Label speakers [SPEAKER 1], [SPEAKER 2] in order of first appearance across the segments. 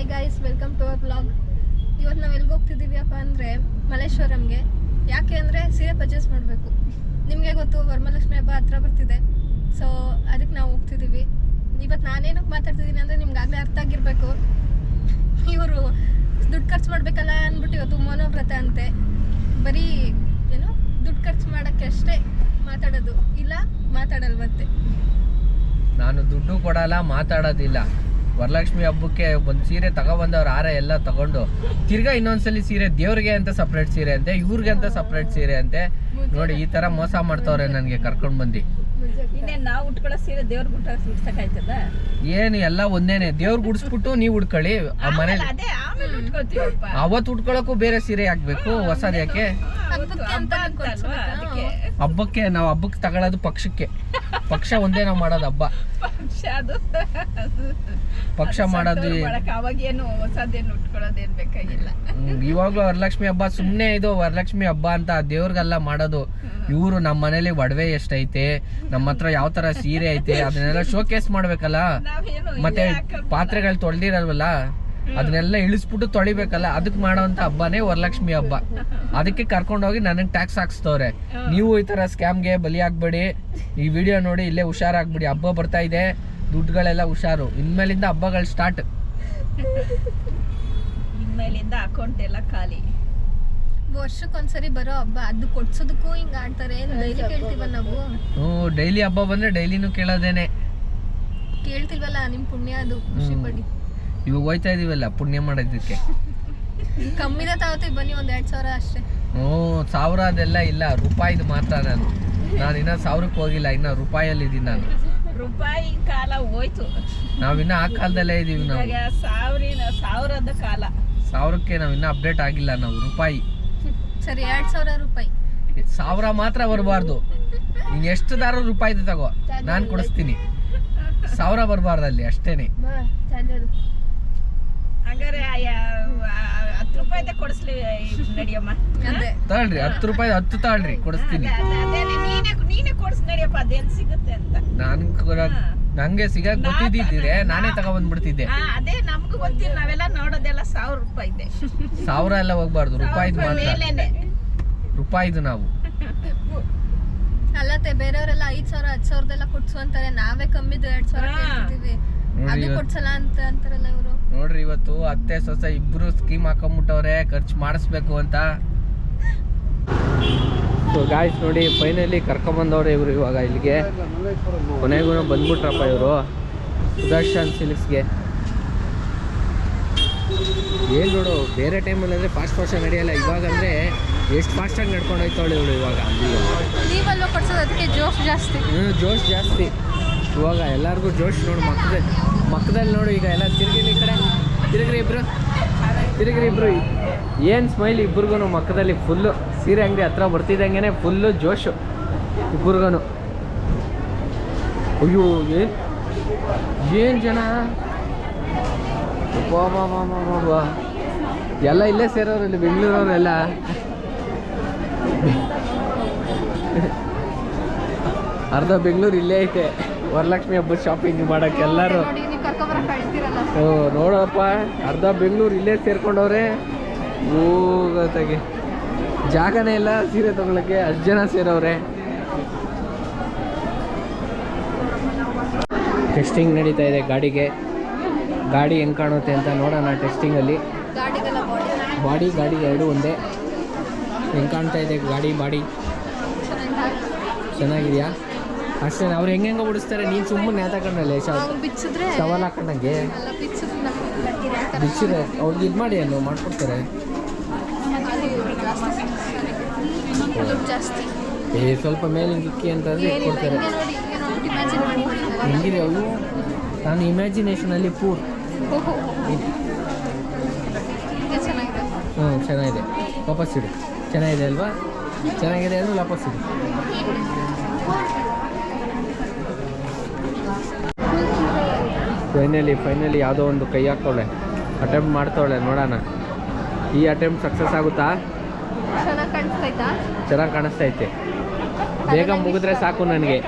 [SPEAKER 1] Hi guys, welcome to our blog. ಇವತ್ತು ನಾವು ಎಲ್ಲಿಗೆ ಹೋಗ್ತಿದ್ದೀವಿ ಅಪ್ಪ ಅಂದರೆ ಮಲ್ಲೇಶ್ವರಂಗೆ. ಯಾಕೆ ಅಂದರೆ ಸೀರೆ ಪರ್ಚೇಸ್ ಮಾಡಬೇಕು. ನಿಮಗೆ ಗೊತ್ತು, ವರಮಹಾಲಕ್ಷ್ಮಿ ಹಬ್ಬ ಹತ್ರ ಬರ್ತಿದೆ. ಸೊ ಅದಕ್ಕೆ ನಾವು ಹೋಗ್ತಿದ್ದೀವಿ. ಇವತ್ತು ನಾನೇನಕ್ಕೆ ಮಾತಾಡ್ತಿದ್ದೀನಿ ಅಂದರೆ ನಿಮ್ಗಾಗಲೇ ಅರ್ಥ ಆಗಿರಬೇಕು. ಇವರು ದುಡ್ಡು ಖರ್ಚು ಮಾಡಬೇಕಲ್ಲ ಅಂದ್ಬಿಟ್ಟು ಇವತ್ತು ಮನೋವ್ರತ ಅಂತೆ. ಬರೀ ಏನು ದುಡ್ಡು ಖರ್ಚು ಮಾಡೋಕ್ಕೆ ಅಷ್ಟೇ ಮಾತಾಡೋದು, ಇಲ್ಲ ಮಾತಾಡಲ್ವಂತೆ.
[SPEAKER 2] ನಾನು ದುಡ್ಡು ಕೊಡಲ್ಲ, ಮಾತಾಡೋದಿಲ್ಲ. ವರಲಕ್ಷ್ಮಿ ಹಬ್ಬಕ್ಕೆ ಒಂದು ಸೀರೆ ತಗೊಬಂದವ್ರು ಆರೆ ಎಲ್ಲ ತಗೊಂಡು ತಿರ್ಗಾ ಇನ್ನೊಂದ್ಸಲಿ ಸೀರೆ ದೇವ್ರಿಗೆ ಅಂತ ಸಪ್ರೇಟ್ ಸೀರೆ ಅಂತೆ, ಇವ್ರಿಗೆ ಅಂತ ಸಪ್ರೇಟ್ ಸೀರೆ ಅಂತೆ. ನೋಡಿ ಈ ತರ ಮೋಸ ಮಾಡ್ತವ್ರೆ ನನಗೆ ಕರ್ಕೊಂಡ್ ಬಂದು.
[SPEAKER 3] ನಾವು ಉಟ್ಕೊಳ್ಳೋ ಸೀರೆ ದೇವ್ರ ಉಡ್ಸಕ್ಕಾಯ್ತದ?
[SPEAKER 2] ಏನು ಎಲ್ಲ ಒಂದೇನೆ. ದೇವ್ರ ಗುಡಿಸ್ಬಿಟ್ಟು ನೀವು ಉಡ್ಕೊಳ್ಳಿ ಮನೇಲಿ. ಅವತ್ತು ಉಟ್ಕೊಳಕ್ಕೂ ಬೇರೆ ಸೀರೆ ಹಾಕ್ಬೇಕು, ಹೊಸದ್ ಯಾಕೆ? ಹಬ್ಬಕ್ಕೆ ನಾವು ಹಬ್ಬಕ್ಕೆ ತಗೊಳ್ಳೋದು ಪಕ್ಷಕ್ಕೆ. ಪಕ್ಷ ಒಂದೇ ನಾವು ಮಾಡೋದು ಹಬ್ಬ. ಪಕ್ಷ ಮಾಡೋದು
[SPEAKER 3] ಅವಾಗೇನು ಹೊಸದೇನು ಉಟ್ಕೊಳ್ಳೋದೇನ್ ಬೇಕಾಗಿಲ್ಲ.
[SPEAKER 2] ಇವಾಗ್ಲೂ ವರಲಕ್ಷ್ಮಿ ಹಬ್ಬ ಸುಮ್ನೆ ಇದು ವರಲಕ್ಷ್ಮಿ ಹಬ್ಬ ಅಂತ ದೇವ್ರಿಗೆಲ್ಲ ಮಾಡೋದು. ಇವರು ನಮ್ಮ ಮನೇಲಿ ಒಡವೆ ಎಷ್ಟೈತೆ, ನಮ್ಮ ಹತ್ರ ಯಾವ ತರ ಸೀರೆ ಐತೆ ಅದನ್ನೆಲ್ಲ ಶೋಕೇಸ್ ಮಾಡ್ಬೇಕಲ್ಲ. ಮತ್ತೆ ಪಾತ್ರೆಗಳು ತೊಳೆದಿರಲ್ವಲ್ಲ, ಅದನ್ನೆಲ್ಲ ಇಳಿಸ್ಬಿಟ್ಟು ತೊಳಿಬೇಕಲ್ಲ. ಅದಕ್ಕೆ ಮಾಡೋಂಥ ಹಬ್ಬನೇ ವರಲಕ್ಷ್ಮಿ ಹಬ್ಬ. ಅದಕ್ಕೆ ಕರ್ಕೊಂಡೋಗಿ ನನಗೆ ಟ್ಯಾಕ್ಸ್ ಹಾಕ್ಸ್ತವ್ರೆ. ನೀವು ಈ ತರ ಸ್ಕ್ಯಾಮ್ಗೆ ಬಲಿ ಆಗ್ಬೇಡಿ. ಈ ವಿಡಿಯೋ ನೋಡಿ ಇಲ್ಲೇ ಹುಷಾರಾಗ್ಬಿಡಿ. ಹಬ್ಬ ಬರ್ತಾ ಇದೆ, ದುಡ್ಡುಗಳೆಲ್ಲ ಹುಷಾರು. ಇನ್ಮೇಲಿಂದ ಹಬ್ಬಗಳು ಸ್ಟಾರ್ಟ್.
[SPEAKER 3] ಇನ್ಮೇಲಿಂದ ಅಕೌಂಟ್ ಎಲ್ಲ ಖಾಲಿ.
[SPEAKER 1] ವರ್ಷಕ್ಕೊಂದ್ಸರಿ ಬರೋ ಹಬ್ಬ, ಅದು ಕೊಡ್ಸೋದಕ್ಕೂ ಹಿಂಗ ಆಡ್ತಾರೆ. ಡೈಲಿ ಕೇಳ್ತೀವಲ್ಲ ನಾವು.
[SPEAKER 2] ಡೈಲಿ ಹಬ್ಬ ಬಂದ್ರೆ ಡೈಲಿನೂ ಕೇಳೋದೇನೆ.
[SPEAKER 1] ಕೇಳ್ತೀವಲ್ಲ, ನಿಮ್ ಪುಣ್ಯ ಅದು, ಖುಷಿ ಪಡಿ.
[SPEAKER 2] ಇವಾಗ ಹೋಯ್ತಾ ಇದೀವಲ್ಲ ಪುಣ್ಯ ಮಾಡೋದಕ್ಕೆ.
[SPEAKER 1] ಕಮ್ಮಿದ ತಾವತ್ತಿ ಬನ್ನಿ, ಒಂದ್ 2,000 ಅಷ್ಟೇ.
[SPEAKER 2] 1,000 ಅದೆಲ್ಲ ಇಲ್ಲ, ರೂಪಾಯಿದು ಮಾತ್ರ. ನಾನು ಇನ್ನ 1,000ಕ್ಕೆ ಹೋಗಿಲ್ಲ, ಇನ್ನ ರೂಪಾಯಲ್ಲಿ ಇದೀನಿ ನಾನು.
[SPEAKER 3] ರೂಪಾಯಿ ಕಾಲ ಹೋಯ್ತು,
[SPEAKER 2] ನಾವಿನ್ನ ಆ ಕಾಲದಲ್ಲೇ ಇದೀವಿ. ನಾವು
[SPEAKER 3] 1,000ದ ಕಾಲ.
[SPEAKER 2] 1,000ಕ್ಕೆ ನಾವ್ ಇನ್ನ ಅಪ್ಡೇಟ್ ಆಗಿಲ್ಲ. ನಾವು ರೂಪಾಯಿ
[SPEAKER 1] ಸರಿ, 2,000 ರೂಪಾಯಿ.
[SPEAKER 2] 1,000 ಮಾತ್ರ ಬರಬಾರ್ದು. ನೀನ್ ಎಷ್ಟುದಾರು ರೂಪಾಯಿದು ತಗೋ, ನಾನ್ ಕೊಡಿಸ್ತೀನಿ. 1,000 ಬರಬಾರ್ದಲ್ಲಿ ಅಷ್ಟೇನೆ.
[SPEAKER 3] ಹಂಗಾರೆ 10 ರೂಪಾಯಿದ ಕೊಡಿಸ್ಲಿ ನಡಿಯಮ್ಮ.
[SPEAKER 2] ತಗೊಳ್ರಿ, 10 ರೂಪಾಯಿ 10 ತಗೊಳ್ರಿ, ಕೊಡಿಸ್ತೀನಿ.
[SPEAKER 3] ನೀನೇ ಕೊಡಿಸ್ ನಡಿಯಪ್ಪ, ಅದೇನ್ ಸಿಗುತ್ತೆ ಅಂತ.
[SPEAKER 2] ನಂಗೆ ಸಿಗಕ್ ಗೊತ್ತಿದ್ದಿದ್ರೆ ನಾನೇ ತಗೊಬಂದ್ಬಿಡ್ತಿದ್ದೆ.
[SPEAKER 3] ಅದೇ ನಮ್ಗೂ ಗೊತ್ತಿಲ್ಲ, ನಾವೆಲ್ಲ ನೋಡೋದೆಲ್ಲ 1,000 ರೂಪಾಯಿ ಇದೆ.
[SPEAKER 2] 1,000 ಎಲ್ಲ ಹೋಗ್ಬಾರ್ದು, ರೂಪಾಯಿದು ಮಾತ್ರ. ರೂಪಾಯಿದು ನಾವು
[SPEAKER 1] ಅಲ್ಲತ್ತೆ. ಬೇರೆಯವರೆಲ್ಲ 5,000 10,000 ಕೊಡ್ಸು ಅಂತಾರೆ. ನಾವೇ ಕಮ್ಮಿದು 2,000 ಕೇಳ್ತಿದೀವಿ. ಅದು ಕೊಡ್ಸಲ್ಲ ಅಂತ ಅಂತಾರಲ್ಲ ಇವರು. ನೋಡ್ರಿ,
[SPEAKER 2] ಇವತ್ತು ಅತ್ತೆ ಸೊಸೆ ಇಬ್ರು ಸ್ಕೀಮ್ ಹಾಕೊಂಡ್ಬಿಟ್ಟವ್ರೆ ಖರ್ಚು ಮಾಡಿಸ್ಬೇಕು ಅಂತ. ಸೊ ಗಾಯ್ಸ್ ನೋಡಿ, ಫೈನಲಿ ಕರ್ಕೊಂಬಂದವ್ರೆ ಇವರು ಇವಾಗ ಇಲ್ಲಿಗೆ. ಕೊನೆಗೂ ಬಂದ್ಬಿಟ್ರಪ್ಪ ಇವರು ಸುದರ್ಶನ್ ಸಿಲ್ಕ್ಸ್ಗೆ. ಏನು ನೋಡು, ಬೇರೆ ಟೈಮಲ್ಲಿ ಅಂದರೆ ಫಾಸ್ಟ್ ನಡೆಯಲ್ಲ. ಇವಾಗ ಅಂದರೆ ಎಷ್ಟು ಫಾಸ್ಟಾಗಿ ನಡ್ಕೊಂಡು ಹೋಯ್ತಾಳೆ ಇವಳು ಇವಾಗ.
[SPEAKER 1] ನೀವಲ್ವ ಕೊಡ್ಸೋದು, ಅದಕ್ಕೆ ಜೋಶ್ ಜಾಸ್ತಿ.
[SPEAKER 2] ಜೋಶ್ ಜಾಸ್ತಿ ಇವಾಗ ಎಲ್ಲರಿಗೂ ಜೋಶ್. ನೋಡು ಮಕ್ಕದಲ್ಲಿ ನೋಡು, ಈಗ ಎಲ್ಲ ತಿರುಗಿಲಿ. ಈ ಕಡೆ ತಿರುಗ್ರಿ ಇಬ್ರು. ಏನು ಸ್ಮೈಲ್ ಇಬ್ರಿಗೂ ಮಕ್ಕದಲ್ಲಿ. ಫುಲ್ಲು ಸೀರೆ ಅಂಗಡಿ ಹತ್ರ ಬರ್ತಿದ್ದಂಗೆ ಫುಲ್ಲು ಜೋಶು ಇಬ್ರಿಗೂ. ಅಯ್ಯೋ ಏನು ಜನ ಎಲ್ಲ ಇಲ್ಲೇ ಸೇರೋರು, ಇಲ್ಲಿ ಬೆಂಗಳೂರವರೆಲ್ಲ. ಅರ್ಧ ಬೆಂಗಳೂರು ಇಲ್ಲೇ ಐತೆ ವರಲಕ್ಷ್ಮಿ ಹಬ್ಬದ ಶಾಪಿಂಗ್ ಮಾಡಕ್ಕೆ ಎಲ್ಲರೂ. ನೋಡಪ್ಪ, ಅರ್ಧ ಬೆಂಗಳೂರು ಇಲ್ಲೇ ಸೇರ್ಕೊಂಡವ್ರೆ. ಹೋಗತ್ತಾಗೆ ಜಾಗನೇ ಇಲ್ಲ ಸೀರೆ ತಗೊಳಕ್ಕೆ, ಅಷ್ಟು ಜನ ಸೇರವ್ರೆ. ಟೆಸ್ಟಿಂಗ್ ನಡೀತಾ ಇದೆ ಗಾಡಿಗೆ. ಗಾಡಿ ಹೆಂಗೆ ಕಾಣುತ್ತೆ ಅಂತ ನೋಡೋಣ ಟೆಸ್ಟಿಂಗಲ್ಲಿ. ಗಾಡಿ ಎರಡು ಒಂದೇ. ಹೆಂಗೆ ಕಾಣ್ತಾ ಇದೆ ಗಾಡಿ? ಚೆನ್ನಾಗಿದೆಯಾ? ಅಷ್ಟೇ. ಅವ್ರು ಹೆಂಗೆ ಓಡಿಸ್ತಾರೆ, ನೀನು ಸುಮ್ಮನೆ ನೇತಾಕೊಂಡಲ್ಲೇ ಸವಾಲ್ ಹಾಕೊಂಡಂಗೆ ಬಿಚ್ಚಿದೆ. ಅವ್ರಿಗೆ ಇದು ಮಾಡಿ ಅನ್ನು ಮಾಡ್ಕೊಡ್ತಾರೆ. ಸ್ವಲ್ಪ ಮೇಲೆ ಇಕ್ಕಿ ಅಂತಂದ್ರೆ ಕೊಡ್ತಾರೆ. ಹೆಂಗಿದೆ ಅವು? ನಾನು ಇಮ್ಯಾಜಿನೇಷನಲ್ಲಿ ಪೂರ್. ಚೆನ್ನಾಗಿದೆ. ವಾಪಸ್ ಇಡು. ಚೆನ್ನಾಗಿದೆ ಅಲ್ವಾ? ಚೆನ್ನಾಗಿದೆ ಅಂದ್ರೆ ವಾಪಸ್ ಇಡು. ಫೈನಲಿ ಯಾವುದೋ ಒಂದು ಕೈ ಹಾಕ್ತವಳೆ, ಅಟೆಂಪ್ಟ್ ಮಾಡ್ತವಳೆ. ನೋಡೋಣ ಈ ಅಟೆಂಪ್ಟ್ ಸಕ್ಸಸ್ ಆಗುತ್ತಾ? ಚೆನ್ನಾಗಿ ಕಾಣಿಸ್ತೈತೆ. ಬೇಗ ಮುಗಿದ್ರೆ ಸಾಕು ನನಗೆ.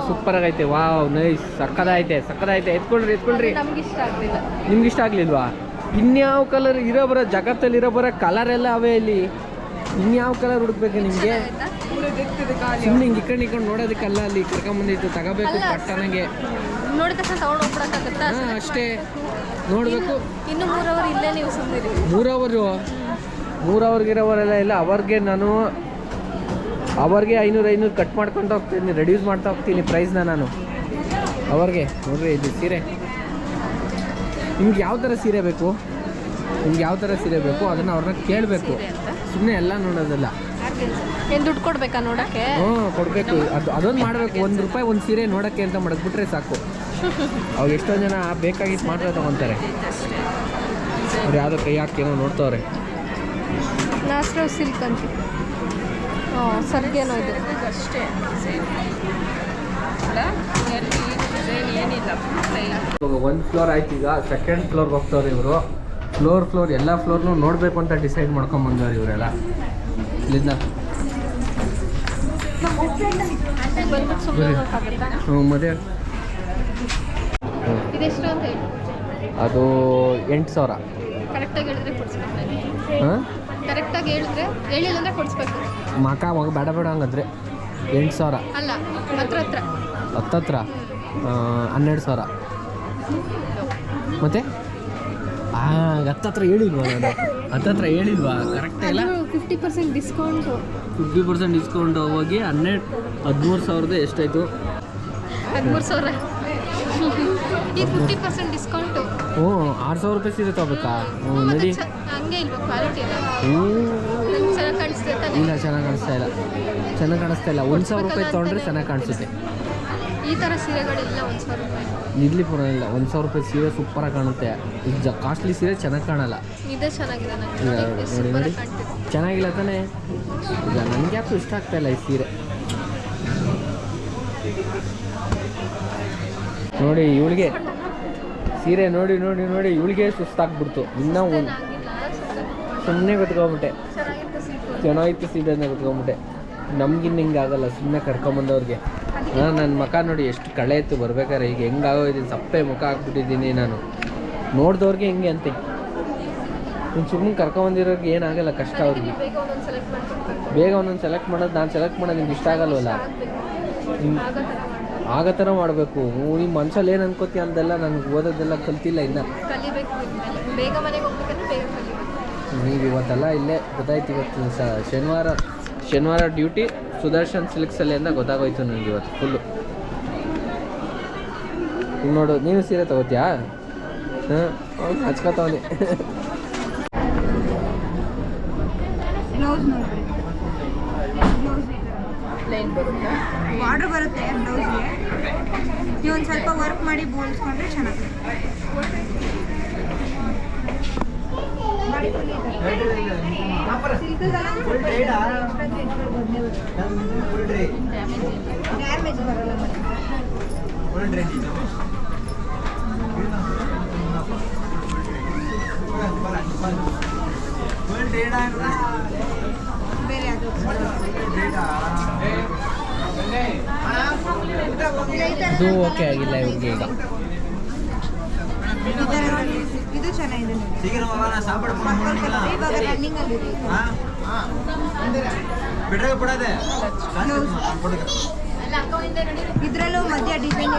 [SPEAKER 2] ಸೂಪರ್ ಆಗೈತೆ. ವಾವ್ ನೈಸ್, ಸಕ್ಕದಾಯ್ತೆ ಎತ್ಕೊಳ್ರಿ.
[SPEAKER 1] ನಮ್ಗೆ ಇಷ್ಟ ಆಗ್ಲಿಲ್ಲ.
[SPEAKER 2] ನಿಮ್ಗೆ ಇಷ್ಟ ಆಗ್ಲಿಲ್ವಾ? ಇನ್ಯಾವ ಕಲರ್ ಇರೋ ಜಗತ್ತಲ್ಲಿ ಇರೋ ಕಲರ್ ಎಲ್ಲ ಅವೇ ಇಲ್ಲಿ. ಇನ್ಯಾವ ಕಲರ್ ಹುಡುಕ್ಬೇಕು ನಿಮಗೆ? ಸುಮ್ಮನೆ ಹಿಂಗೆ ಇಕ್ಕೊಂಡು ನೋಡೋದಕ್ಕಲ್ಲ, ಅಲ್ಲಿ ಕರ್ಕೊಂಬಂದಿತ್ತು ತಗೋಬೇಕು ಪಟ್ಟಣಗೆ.
[SPEAKER 1] ನೋಡಿದ ತಕ್ಷಣ ತಗೊಂಡು ಹೋಗ್ಬಿಡಕ್ಕಾಗತ್ತಾ?
[SPEAKER 2] ಅಷ್ಟೇ ನೋಡಬೇಕು.
[SPEAKER 1] ಇನ್ನು 3 ಅವರ್ ಇಲ್ಲೇ ನೀವು ಸುಮ್ಮನಿರಿ.
[SPEAKER 2] 3 ಅವರ್ಗಿರೋವರೆಲ್ಲ ಇಲ್ಲ. ಅವ್ರಿಗೆ 500 ಕಟ್ ಮಾಡ್ಕೊಂಡು ಹೋಗ್ತೀನಿ, ರೆಡ್ಯೂಸ್ ಮಾಡ್ತಾ ಹೋಗ್ತೀನಿ ಪ್ರೈಸ್ನ ನಾನು ಅವ್ರಿಗೆ. ನೋಡ್ರಿ ಇದು ಸೀರೆ, ನಿಮ್ಗೆ ಯಾವ ಥರ ಸೀರೆ ಬೇಕು ಅದನ್ನು ಅವ್ರನ್ನ ಕೇಳಬೇಕು. ಸುಮ್ಮನೆ ಎಲ್ಲ ನೋಡೋದಲ್ಲ.
[SPEAKER 1] ಏನು ದುಡ್ಡು ಕೊಡ್ಬೇಕಾ ನೋಡೋಕ್ಕೆ?
[SPEAKER 2] ಕೊಡಬೇಕು. ಅದೊಂದು ಮಾಡಬೇಕು. ₹1 ಒಂದು ಸೀರೆ ನೋಡೋಕ್ಕೆ ಅಂತ ಮಡಗ್ಬಿಟ್ರೆ ಸಾಕು. ಅವಾಗ ಎಷ್ಟೊಂದು ಜನ ಬೇಕಾಗಿತ್ತು ಮಾತ್ರ ತೊಗೊತಾರೆ. ಅವ್ರು ಯಾವುದೋ ಕೈ ಹಾಕಿ ಏನೋ ನೋಡ್ತವ್ರೆ.
[SPEAKER 1] ನಾಸ್ರೋ ಸಿಲ್ಕ್ ಅಂತ ಸರ್ಗೇನೋ ಇದೆ
[SPEAKER 3] ಅಷ್ಟೇ. ಏನಿಲ್ಲ.
[SPEAKER 2] 1 ಫ್ಲೋರ್ ಆಯ್ತು. ಈಗ 2nd ಫ್ಲೋರ್ಗೆ ಹೋಗ್ತವ್ರೆ ಇವರು. ಫ್ಲೋರ್ ಎಲ್ಲ ಫ್ಲೋರ್ನು ನೋಡಬೇಕು ಅಂತ ಡಿಸೈಡ್ ಮಾಡ್ಕೊಂಬಂದವ್ರು ಇವರೆಲ್ಲ. ಇಲ್ಲಿಂದ ಮತ್ತೆ
[SPEAKER 1] ಇದೆಷ್ಟು ಅಂತ ಹೇಳಿ?
[SPEAKER 2] ಅದು 8,000.
[SPEAKER 1] ಕರೆಕ್ಟಾಗಿ ಹೇಳಿದ್ರೆ ಕೊಡಿಸ್ಬೇಕು.
[SPEAKER 2] ಹಾಂ,
[SPEAKER 1] ಕರೆಕ್ಟಾಗಿ ಹೇಳಿಲ್ಲ ಅಂದರೆ ಕೊಡಿಸ್ಬೇಕು.
[SPEAKER 2] ಮಗ ಬೇಡ ಹಂಗಂದ್ರೆ 8,000
[SPEAKER 1] ಅಲ್ಲ, ಹತ್ರ
[SPEAKER 2] 12,000 ಮತ್ತೆ ಹತ್ತತ್ರ ಹೇಳಿಲ್ವಾ ನಾನು? ಹತ್ತತ್ರ ಹೇಳಿಲ್ವಾ? ಕರೆಕ್ಟೇ ಇಲ್ಲ.
[SPEAKER 1] 50% ಡಿಸ್ಕೌಂಟು.
[SPEAKER 2] 50% ಡಿಸ್ಕೌಂಟ್ ಹೋಗಿ 13,000 ಎಷ್ಟಾಯಿತು?
[SPEAKER 1] 13,000. ಈಗ 50% ಡಿಸ್ಕೌಂಟು.
[SPEAKER 2] ಹ್ಞೂ, 6,000 ರೂಪಾಯಿ ಸೀರೆ ತಗೋಬೇಕಾ? ನಡಿ.
[SPEAKER 1] ಹಂಗೆ ಇಲ್ವಾ ಕ್ವಾಲಿಟಿ ಎಲ್ಲ? ಚೆನ್ನಾಗಿ ಕಾಣಿಸ್ತದೆ ತಾನೆ?
[SPEAKER 2] ಇಲ್ಲ, ಚೆನ್ನಾಗಿ ಕಾಣಿಸ್ತಾ ಇಲ್ಲ. 1,000 ರೂಪಾಯಿ ತೊಗೊಂಡ್ರೆ ಚೆನ್ನಾಗಿ ಕಾಣಿಸುತ್ತೆ.
[SPEAKER 1] ಈ ಥರ ಸೀರೆಗಳಿಲ್ಲ 1,000 ರೂಪಾಯಿ.
[SPEAKER 2] ಇರ್ಲಿ ಪರವಾಗಿಲ್ಲ. 1,000 ರೂಪಾಯಿ ಸೀರೆ ಸೂಪರಾಗಿ ಕಾಣುತ್ತೆ. ಈಗ ಕಾಸ್ಟ್ಲಿ ಸೀರೆ ಚೆನ್ನಾಗಿ ಕಾಣಲ್ಲ.
[SPEAKER 1] ಇದೇ ಚೆನ್ನಾಗಿದೆ
[SPEAKER 2] ನೋಡಿ ಚೆನ್ನಾಗಿಲ್ಲ ತಾನೇ? ಈಗ ನನಗೆ ಯಾಕೆ ಇಷ್ಟ ಆಗ್ತಾ ಇಲ್ಲ ಈ ಸೀರೆ. ನೋಡಿ ಇವಳಿಗೆ ಸೀರೆ ನೋಡಿ ಇವಳಿಗೆ ಸುಸ್ತಾಗ್ಬಿಡ್ತು. ಇನ್ನೂ ಸುಮ್ಮನೆ ಗೊತ್ಕೊಂಬಿಟ್ಟೆ. ಚೆನ್ನಾಗಿತ್ತು ಸೀರೆ ಅಂತ ಗೊತ್ಕೊಂಬಿಟ್ಟೆ. ನಮ್ಗಿನ್ನ ಹಿಂಗೆ ಆಗಲ್ಲ. ಸುಮ್ಮನೆ ಕರ್ಕೊಂಬಂದವ್ರಿಗೆ ನನ್ನ ಮುಖ ನೋಡಿ ಎಷ್ಟು ಕಳೆ ಇತ್ತು ಬರ್ಬೇಕಾರೆ. ಈಗ ಹೆಂಗಾಗೋದಿದ್ದೀನಿ, ಸಪ್ಪೆ ಮುಖ ಹಾಕ್ಬಿಟ್ಟಿದ್ದೀನಿ ನಾನು. ನೋಡಿದವ್ರಿಗೆ ಹೆಂಗೆ ಅಂತೆ. ನೀನು ಸುಮ್ಮನೆ ಕರ್ಕೊಂಬಂದಿರೋರಿಗೆ ಏನಾಗಲ್ಲ, ಕಷ್ಟ ಅವ್ರಿಗೆ. ಬೇಗ ಒಂದೊಂದು ಸೆಲೆಕ್ಟ್ ಮಾಡೋದು, ನಾನು ಸೆಲೆಕ್ಟ್ ಮಾಡೋದು ನಿಮ್ಗೆ ಇಷ್ಟ ಆಗಲ್ವಲ್ಲ. ಆಗೋ ಥರ ಮಾಡಬೇಕು. ನಿಮ್ಮ ಮನ್ಸಲ್ಲಿ ಏನು ಅನ್ಕೋತೀಯ ಅಂದೆಲ್ಲ ನನಗೆ ಓದೋದೆಲ್ಲ ಕಲ್ತಿಲ್ಲ ಇನ್ನು. ನೀವು ಇವತ್ತೆಲ್ಲ ಇಲ್ಲೇ ಗೊತ್ತಾಯ್ತು. ಇವತ್ತು ಶನಿವಾರ ಡ್ಯೂಟಿ ಸುದರ್ಶನ್ ಸಿಲ್ಕ್ಸಲ್ಲಿ ಅಂತ ಗೊತ್ತಾಗೋಯ್ತು ನನಗೆ ಇವತ್ತು ಫುಲ್ಲು. ಈಗ ನೋಡು, ನೀನು ಸೀರೆ ತಗೋತೀಯಾ? ಹಾಂ, ಹಚ್ಕೊತವನಿ.
[SPEAKER 4] ಬಾರ್ಡರ್ ಬರುತ್ತೆ ಬ್ಲೌಸ್ಗೆ. ನೀವು ಒಂದು ಸ್ವಲ್ಪ ವರ್ಕ್ ಮಾಡಿ ಬೋಲ್ಸ್ಕೊಂಡ್ರೆ ಚೆನ್ನಾಗಿ. ಡ್ಯಾಮೇಜ್ ಬರಲ್ಲ. ಬೇರೆ ಅದು
[SPEAKER 2] ಇದು ಓಕೆ ಆಗಿಲ್ಲ ಇವ್ರಿಗೆ. ಈಗ
[SPEAKER 4] ಇದು ಚೆನ್ನಾಗಿದೆ ನೋಡಿ. ಇವಾಗ ರನ್ನಿಂಗ್ ಅಲ್ಲಿ ಇದರಲ್ಲೂ ಮಧ್ಯ ಡಿಸೈನ್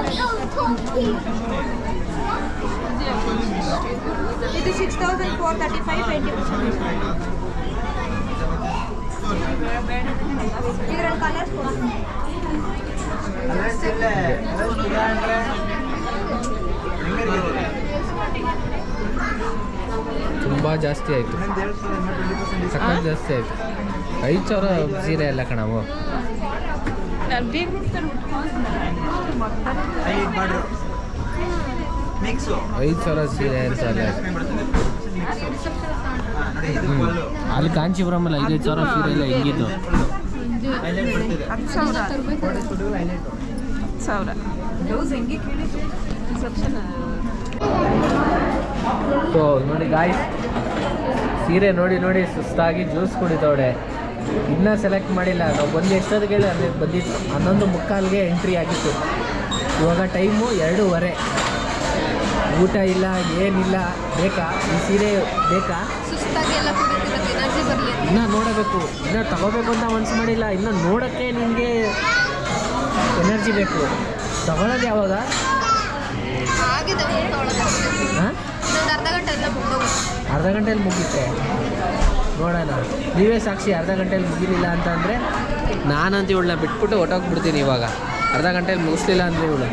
[SPEAKER 4] ಇದು 6,435 20%. ಇದರಲ್ಲಿ ಕಲರ್ಸ್
[SPEAKER 2] ತುಂಬ ಜಾಸ್ತಿ ಆಯಿತು, ಸಖತ್ ಜಾಸ್ತಿ ಆಯಿತು. 5,000 ಸೀರೆ ಎಲ್ಲ ಕಣವು. 5,000 ಸೀರೆ ಅನ್ಸಲ್ಲ. ಅಲ್ಲಿ ಕಾಂಚೀಪುರಮಲ್ಲಿ 5,000 ಸೀರೆ ಎಲ್ಲ ಹೆಂಗಿದ್ದು.
[SPEAKER 3] 10,000
[SPEAKER 2] ಸೊ ನೋಡಿ ಗಾಯ್ಸ್, ಸೀರೆ ನೋಡಿ ಸುಸ್ತಾಗಿ ಜ್ಯೂಸ್ ಕುಡಿತವಳೆ. ಇನ್ನೂ ಸೆಲೆಕ್ಟ್ ಮಾಡಿಲ್ಲ. ನಾವು ಬಂದು ಎಷ್ಟೊತ್ತಿಗೆ ಹೇಳಿ ಅಲ್ಲಿ ಬಂದಿತ್ತು 11:45ಗೆ ಎಂಟ್ರಿ ಆಗಿತ್ತು. ಇವಾಗ ಟೈಮು 2:15. ಊಟ ಇಲ್ಲ ಏನಿಲ್ಲ. ಬೇಕಾ ಈ ಸೀರೆ ಬೇಕಾ?
[SPEAKER 1] ಸುಸ್ತಾಗಿ ಎಲ್ಲ ಕುಡಿತಿರೋದು ಎನರ್ಜಿ ಬರಲಿ ಅಂತ.
[SPEAKER 2] ಇನ್ನೂ ನೋಡಬೇಕು, ಇನ್ನೂ ತಗೋಬೇಕು ಅಂತ ಮನ್ಸು ಮಾಡಿಲ್ಲ. ಇನ್ನೂ ನೋಡೋಕ್ಕೆ ನಿಮಗೆ ಎನರ್ಜಿ ಬೇಕು. ತಗೊಳ್ಳೋದು ಯಾವಾಗ?
[SPEAKER 1] ಆಗಿದೆ
[SPEAKER 2] ಹಾಂ,
[SPEAKER 1] ಇನ್ನೊಂದು ಅರ್ಧ ಗಂಟೆ ಎಲ್ಲ ಮುಗ್ದೋಗುತ್ತೆ.
[SPEAKER 2] ಅರ್ಧ ಗಂಟೆಯಲ್ಲಿ ಮುಗಿಯುತ್ತೆ. ನೋಡೋಣ, ನೀವೇ ಸಾಕ್ಷಿ. ಅರ್ಧ ಗಂಟೆಯಲ್ಲಿ ಮುಗಿಲಿಲ್ಲ ಅಂತ ಅಂದರೆ ನಾನಂತ ಇವಳನ್ನ ಬಿಟ್ಬಿಟ್ಟು ಹೊಟ್ಟೋಗ್ಬಿಡ್ತೀನಿ. ಇವಾಗ ಅರ್ಧ ಗಂಟೆಯಲ್ಲಿ ಮುಗಿಸ್ಲಿಲ್ಲ ಅಂದರೆ ಇವಳು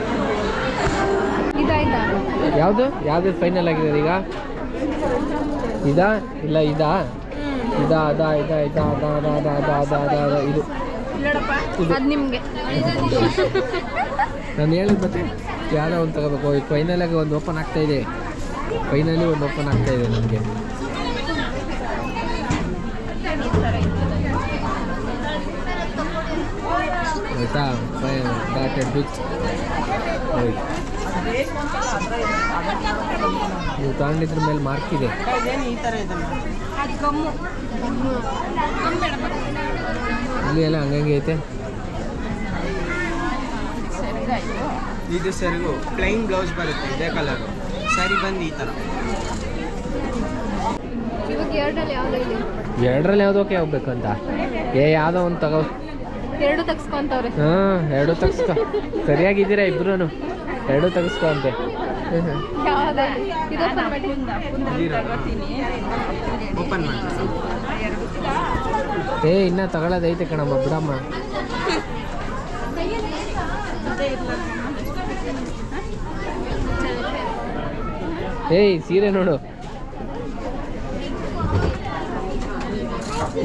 [SPEAKER 1] ಇದಾಯ್ತಾ?
[SPEAKER 2] ಯಾವುದು ಫೈನಲ್ ಆಗಿದೆ ಈಗ? ಇದಾ ಇಲ್ಲ ಇದಾ ಇದಾ ಅದಾ ಇದಾ ಇದಾ ಅದ ಅದ ಅದ ಅದ ಅದ ಅದ ಅದ ಇದು
[SPEAKER 1] ಅದು ನಿಮಗೆ
[SPEAKER 2] ನಾನು ಹೇಳಿದ ಮತ್ತೆ ಯಾವುದೋ ಒಂದು ತಗೋಬೇಕು. ಈಗ ಫೈನಲಾಗಿ ಒಂದು ಓಪನ್ ಆಗ್ತಾಯಿದೆ. ಫೈನಲಿ ಒಂದು ಓಪನ್ ಆಗ್ತಾಯಿದೆ ನನಗೆ. ಆಯಿತಾ? ಡಾಟೆಡ್ ವಿತ್ ನೀವು ತಗೊಂಡಿದ್ರ ಮೇಲೆ ಮಾರ್ಕ್ ಇದೆ. ಇಲ್ಲಿ ಎಲ್ಲ ಹಂಗಂಗೆ ಐತೆ.
[SPEAKER 5] ಇದು ಸೆರಗು ಪ್ಲೈನ್ ಬ್ಲೌಸ್ ಬರುತ್ತೆ, ಇದೇ ಕಲರು. ಸ್ಯಾರಿ ಬಂದು ಈ ಥರ.
[SPEAKER 1] ಇವಾಗ ಎರಡರಲ್ಲಿ ಯಾವುದೋ ಇದೆ?
[SPEAKER 2] ಎರಡರಲ್ಲಿ ಯಾವುದೋಕೆ ಹೋಗ್ಬೇಕಂತ? ಯಾವುದೋ ಒಂದು ತಗೋ.
[SPEAKER 1] ಎರಡು ತೆಗ್ಸ್ಕೊಂತವ್ರೆ.
[SPEAKER 2] ಹಾಂ, ಎರಡು ತೆಗ್ಸ್ಕೊ. ಸರಿಯಾಗಿದ್ದೀರಾ ಇಬ್ರು. ಎರಡು ತೆಗಿಸ್ಕೊ ಅಂತೆ.
[SPEAKER 1] ಯಾವುದೇ ಇದು ಓಪನ್ ಮಾಡಿ.
[SPEAKER 5] ಓಪನ್ ಮಾಡಿ.
[SPEAKER 2] ಇನ್ನೂ ತಗೊಳ್ಳೋದೈತೆ ಕಣಮ್ಮ, ಬಿಡಮ್ಮ. ಸೀರೆ ನೋಡು.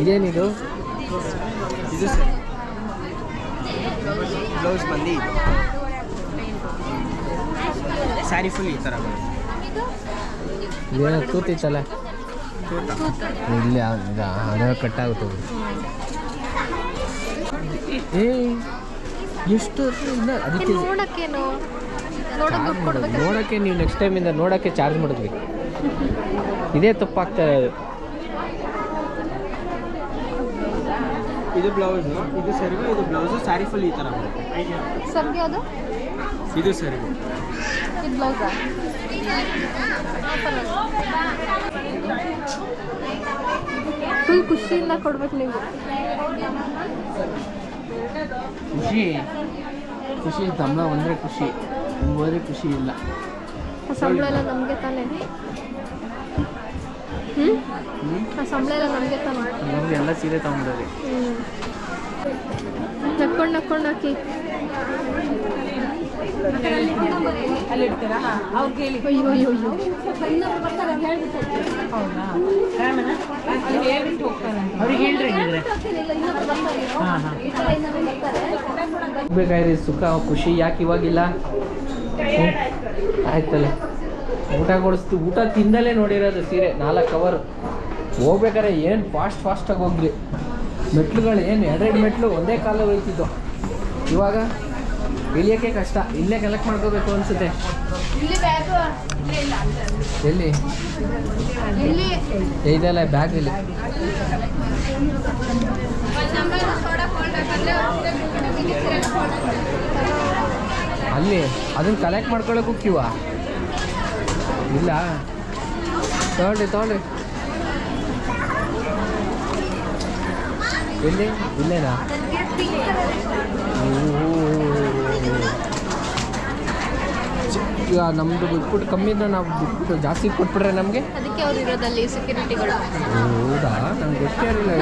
[SPEAKER 2] ಇದೇನಿದು?
[SPEAKER 5] ಇದು ಬ್ಲೌಸ್ ಬಂದು ಇದು ಸ್ಯಾರಿ ಫುಲ್ ಈ ಥರ ಬರುತ್ತೆ.
[SPEAKER 2] ಇದೇನೋ ಕೂತಿತ್ತಲ್ಲ ಇಲ್ಲಿ, ಅದರ ಕಟ್ಟಾಗುತ್ತೆ. ಎಷ್ಟು ಇನ್ನ ಅದಕ್ಕೆ
[SPEAKER 1] ನೋಡಕ್ಕೇನು
[SPEAKER 2] ಚಾರ್ಜ್ ಮಾಡೋದು. ನೋಡೋಕ್ಕೆ ನೀವು ನೆಕ್ಸ್ಟ್ ಟೈಮಿಂದ ನೋಡೋಕ್ಕೆ ಚಾರ್ಜ್ ಮಾಡಿದ್ವಿ. ಇದೇ ತಪ್ಪಾಗ್ತಾ ಇರೋದು.
[SPEAKER 5] ಇದು ಬ್ಲೌಸು, ಇದು ಸೆರಗು, ಇದು ಬ್ಲೌಸು. ಸ್ಯಾರಿ ಫುಲ್ ಈ ಥರ ಬರುತ್ತೆ.
[SPEAKER 1] ಸರ್ಗೆ ಅದು
[SPEAKER 5] ಇದು ಸೆರಗು.
[SPEAKER 1] ಇದು ಬ್ಲೌಸಾ? ಫುಲ್ ಖುಷಿಯಿಂದ ಕೊಡ್ಬೇಕು ನೀವು.
[SPEAKER 2] ಖುಷಿ ಸಂಬಳ ಒಂದರೆ ಖುಷಿ, ಹೋದರೆ ಖುಷಿ ಇಲ್ಲ.
[SPEAKER 1] ಆ ಸಂಬಳ ಎಲ್ಲ ನಮಗೆ ತಾನೇ. ಆ ಸಂಬಳ ಎಲ್ಲ ನಮಗೆ ತಾನೇ.
[SPEAKER 2] ನಮಗೆ ಎಲ್ಲ ಸೀರೆ ತಗೊಂಡ್ರಿ.
[SPEAKER 1] ನಕ್ಕೊಂಡು ಹಾಕಿ. ಅಯ್ಯೋ ಅಯ್ಯೋ ಅಯ್ಯೋ.
[SPEAKER 2] ಬೇಕಾದ್ರೆ ಸುಖ ಖುಷಿ ಯಾಕೆ ಇವಾಗಿಲ್ಲ? ಆಯ್ತಲ್ಲ, ಊಟ ಕೊಡಿಸ್ತು. ಊಟ ತಿಂದಲೇ ನೋಡಿರೋದು ಸೀರೆ 4 ಕವರ್. ಹೋಗ್ಬೇಕಾರೆ ಏನು ಫಾಸ್ಟಾಗಿ ಹೋಗ್ರಿ. ಮೆಟ್ಲುಗಳು ಏನು 2 ಮೆಟ್ಲು ಒಂದೇ ಕಾಲ ಹೋಯ್ತಿದ್ದು. ಇವಾಗ ಇಳಿಯೋಕ್ಕೆ ಕಷ್ಟ. ಇಲ್ಲೇ ಕಲೆಕ್ಟ್ ಮಾಡ್ಕೋಬೇಕು ಅನಿಸುತ್ತೆ. ಎಲ್ಲಿ ಇದೆಲ್ಲ ಬ್ಯಾಗ್ ಇಲ್ಲಿ. ಅಲ್ಲಿ ಅದನ್ನು ಕಲೆಕ್ಟ್ ಮಾಡ್ಕೊಳ್ಳೋಕ್ಕೂ ಕ್ಯೂವಾ? ಇಲ್ಲ, ತಗೊಳ್ಳಿ. ಎಲ್ಲಿ? ಇಲ್ಲೇನಾ? ಈಗ ನಮ್ಮದು ಬಿಟ್ಬಿಟ್ಟು ಕಮ್ಮಿಯಿಂದ ನಾವು ಬಿಟ್ಬಿಟ್ಟು ಜಾಸ್ತಿ ಕೊಟ್ಬಿಟ್ರೆ ನಮಗೆ
[SPEAKER 1] ಅದಕ್ಕೆ ಅವ್ರು ಇರೋದಲ್ಲಿ ಸೆಕ್ಯೂರಿಟಿಗಳು.
[SPEAKER 2] ಹೌದಾ? ನಂಗೆ ಗೊತ್ತೇ ಇರಲಿಲ್ಲ.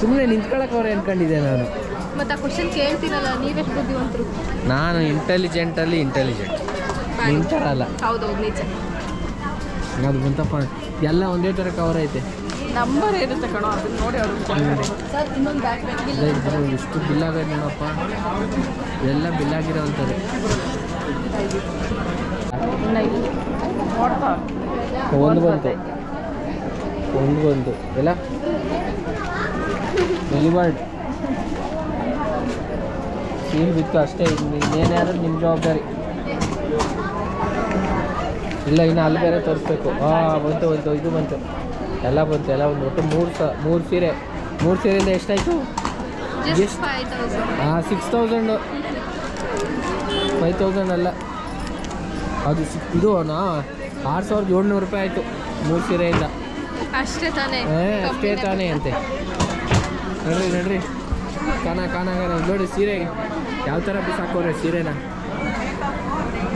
[SPEAKER 2] ಸುಮ್ಮನೆ ನಿಂತ್ಕೊಳ್ಳೋಕೆ ಅವ್ರು ಅನ್ಕೊಂಡಿದ್ದೆ ನಾನು.
[SPEAKER 1] ಮತ್ತು ಆ ಕ್ವಶನ್ ಕೇಳ್ತೀರಲ್ಲ, ನೀವೆಷ್ಟು ಬುದ್ಧಿವಂತರು.
[SPEAKER 2] ನಾನು ಇಂಟೆಲಿಜೆಂಟ್ ನಿಂತಾರಲ್ಲ.
[SPEAKER 1] ಹೌದೌದು, ನಿಜ.
[SPEAKER 2] ಅದು ಬಂತಪ್ಪ, ಎಲ್ಲ ಒಂದೇ ಥರ ಕವರ್ ಐತೆ.
[SPEAKER 3] ನಂಬರ್ ಇರುತ್ತೆ ಕಣೋ, ಅದನ್ನ ನೋಡಿ ಅವ್ರು
[SPEAKER 1] ಸರ್ ಇನ್ನೊಂದು ಬ್ಯಾಗ್ ಬೇಕಿಲ್ಲ.
[SPEAKER 2] ಇಷ್ಟು ಬಿಲ್ಲಾಗೈತೆ ನೋಡಪ್ಪ. ಎಲ್ಲ ಬಿಲ್ಲಾಗಿರೋ ಅಂತಾರೆ. ಒಂದು ಬಂತು ಎಲ್ಲ ಡೆಲಿವರ್ಡ್ ಸೀಲ್ ಬಿತ್ತು ಅಷ್ಟೇ. ಇನ್ನೇನಾದ್ರೂ ನಿಮ್ಮ ಜವಾಬ್ದಾರಿ ಇಲ್ಲ. ಇನ್ನು ಅಲ್ಲಿ ಬೇರೆ ತೋರಿಸ್ಬೇಕು. ಬಂತು ಇದು ಬಂತು, ಎಲ್ಲ ಬಂತು. ಎಲ್ಲ ಒಂದು ಒಟ್ಟು 3 ಸೀರೆ 3 ಸೀರೆಯಿಂದ ಎಷ್ಟಾಯಿತು?
[SPEAKER 1] ಜಸ್ಟ್ 5000.
[SPEAKER 2] ಹಾಂ 6000 5000 ಅಲ್ಲ ಅದು ಇದು 6700 ರೂಪಾಯಿ ಆಯಿತು 3 ಸೀರೆಯಿಂದ.
[SPEAKER 1] ಅಷ್ಟೇ ತಾನೇ?
[SPEAKER 2] ಅಷ್ಟೇ ತಾನೇ ಅಂತೆ. ನೋಡ್ರಿ ಕಾಣ ನೋಡಿ ಸೀರೆ ಯಾವ ಥರ ಬಿಸಾಕೋರೆ ಸೀರೆನ,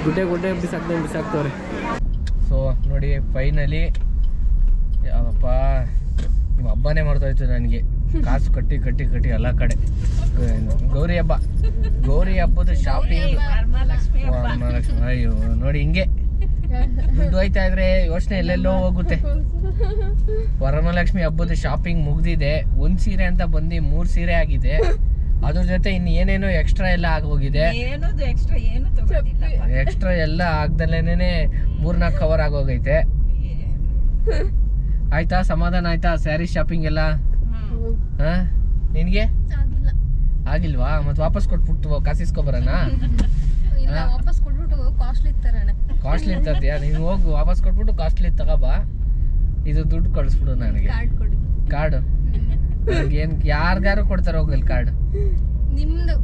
[SPEAKER 2] ಗುಡ್ಡೆ ಬಿಸಾಕ್ತವ್ರೆ. ಸೊ ನೋಡಿ ಫೈನಲಿ ಯಾವಪ್ಪ ನೀವು ಹಬ್ಬನೇ ಮಾಡ್ತಾಯಿತ್ತು ನನಗೆ, ಕಾಸು ಕಟ್ಟಿ ಎಲ್ಲ ಕಡೆ. ಗೌರಿ ಹಬ್ಬದ ಶಾಪಿಂಗ್. ಅಯ್ಯೋ ನೋಡಿ ಹಿಂಗೆ ದುಡ್ಡು ಹೋಯ್ತಾ ಇದ್ರೆ ಯೋಚನೆ ಎಲ್ಲೆಲ್ಲೋ ಹೋಗುತ್ತೆ. ವರಮಹಾಲಕ್ಷ್ಮಿ ಹಬ್ಬದ ಶಾಪಿಂಗ್ ಮುಗ್ದಿದೆ. 1 ಸೀರೆ ಅಂತ ಬಂದು 3 ಸೀರೆ ಆಗಿದೆ. ಅದ್ರ ಜೊತೆ ಇನ್ನು ಏನೇನೋ ಎಕ್ಸ್ಟ್ರಾ ಎಲ್ಲ ಆಗೋಗಿದೆ. ಎಕ್ಸ್ಟ್ರಾ ಎಲ್ಲ ಆಗ್ದಲೇನೆ 3-4 ಕವರ್ ಆಗೋಗೈತೆ. ಆಯ್ತಾ? ಸಮಾಧಾನ ಆಯ್ತಾ ಸ್ಯಾರಿ ಶಾಪಿಂಗ್ ಎಲ್ಲ? ಹಾ ನಿನ್ಗೆ ಆಗಿಲ್ವಾ? ಮತ್ತೆ ವಾಪಸ್ ಕೊಟ್ಬಿಟ್ಟು ಕಾಸಿಸ್ಕೊಬರೋಣ?
[SPEAKER 1] ಇಲ್ಲ, ವಾಪಸ್ ಕೊಟ್ಬಿಟ್ಟು ಕಾಸ್ಟ್ಲಿ
[SPEAKER 2] ಕಾಸ್ಟ್ಲಿ ತರ್ತೀಯಾ? ನೀನು ಹೋಗು ವಾಪಸ್ ಕೊಟ್ಬಿಟ್ಟು ಕಾಸ್ಟ್ಲಿ ತಗೋಬಾ. ಇದು ದುಡ್ಡು ಕಳಿಸ್ಬಿಡು ನನಗೆ.
[SPEAKER 1] ಕಾರ್ಡ್ ಕೊಡಿ.
[SPEAKER 2] ಕಾರ್ಡು ಏನು ಯಾರಿಗಾರು ಕೊಡ್ತಾರೆ ಹೋಗಲ್ಲಿ ಕಾರ್ಡು?
[SPEAKER 1] ನಿಮ್ದು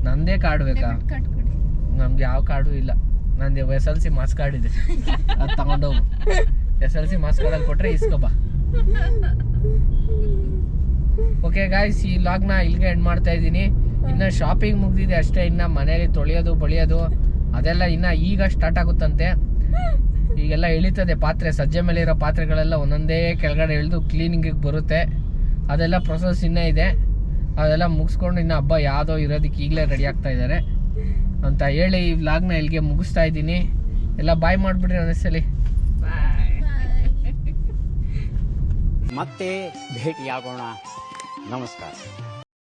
[SPEAKER 2] ನಂದೇ ಕಾರ್ಡ್ ಬೇಕಾ?
[SPEAKER 1] ಕಾರ್ಡ್ ಕೊಡಿ.
[SPEAKER 2] ನಮ್ಗೆ ಯಾವ ಕಾರ್ಡು ಇಲ್ಲ. ನಂದು SLC ಮಾಸ್ ಕಾರ್ಡ್ ಇದೆ, ಅದು ತಗೊಂಡೋಗು. SLC ಮಾಸ್ ಕಾರ್ಡಲ್ಲಿ ಕೊಟ್ಟರೆ ಇಸ್ಕೊಬಾ. ಓಕೆ ಗಾಯ್ಸ್, ಈ ಲಾಗ್ನ ಇಲ್ಲಿಗೆ ಎಂಡ್ ಮಾಡ್ತಾ ಇದ್ದೀನಿ. ಇನ್ನು ಶಾಪಿಂಗ್ ಮುಗ್ದಿದೆ ಅಷ್ಟೇ. ಇನ್ನು ಮನೇಲಿ ತೊಳೆಯೋದು ಬಳಿಯೋದು ಅದೆಲ್ಲ ಇನ್ನು ಈಗ ಸ್ಟಾರ್ಟ್ ಆಗುತ್ತಂತೆ. ಈಗೆಲ್ಲ ಇಳಿತದೆ ಪಾತ್ರೆ, ಸಜ್ಜೆ ಮೇಲೆ ಇರೋ ಪಾತ್ರೆಗಳೆಲ್ಲ ಒಂದೊಂದೇ ಕೆಳಗಡೆ ಇಳಿದು ಕ್ಲೀನಿಂಗಿಗೆ ಬರುತ್ತೆ. ಅದೆಲ್ಲ ಪ್ರೊಸೆಸ್ ಇನ್ನೂ ಇದೆ. ಅದೆಲ್ಲ ಮುಗಿಸ್ಕೊಂಡು ಇನ್ನು ಹಬ್ಬ ಯಾವುದೋ ಇರೋದಕ್ಕೆ ಈಗಲೇ ರೆಡಿ ಆಗ್ತಾ ಇದ್ದಾರೆ ಅಂತ ಹೇಳಿ ಈ ವ್ಲಾಗ್ನ ಇಲ್ಲಿಗೆ ಮುಗಿಸ್ತಾ ಇದ್ದೀನಿ. ಎಲ್ಲ ಬಾಯ್ ಮಾಡಿಬಿಡ್ರಿ ಒಂದೊಂದ್ಸಲಿ.
[SPEAKER 6] ಮತ್ತೆ ಭೇಟಿಯಾಗೋಣ. ನಮಸ್ಕಾರ.